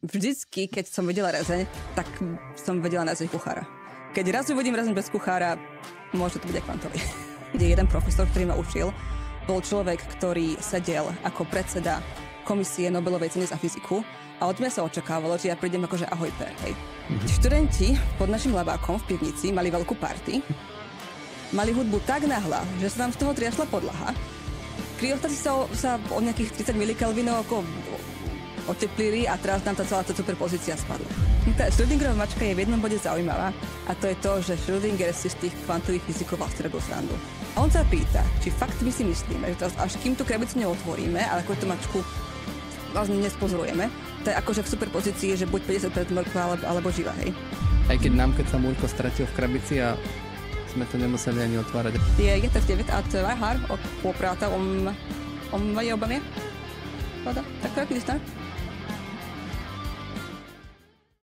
vždycky, keď som vedela rezeň, tak som vedela nazvať kuchára. Keď raz uvedím rezeň bez kuchára, môže to byť aj kvantový. Jeden profesor, ktorý ma učil, bol človek, ktorý sedel ako predseda komisie Nobelovej ceny za fyziku a od mňa sa očakávalo, že ja prídem akože ahoj Per, hej. Študenti pod našim labákom v pivnici mali veľkú party, mali hudbu tak nahla, že sa nám z toho triasla podlaha. Kryostati sa o nejakých 30 milikelvinov ako oteplili a teraz nám tá celá superpozícia spadla. Tá Schrödingerova mačka je v jednom bode zaujímavá a to je to, že Schrödinger si z tých kvantových fyzikov vlastne robil srandu. A on sa pýta, či fakt my si myslíme, že teraz až kým tú krabicu neotvoríme, ale ako tú mačku vlastne nespozorujeme, to je akože v superpozícii, že buď 50% mŕtva alebo živá, hej. Aj keď nám, keď sa Múrko stratil v krabici a sme to nemuseli ani otvárať. Det är jättetrevligt att vara här och få prata om vad jag jobbar med. Tack för att ni lyssnar.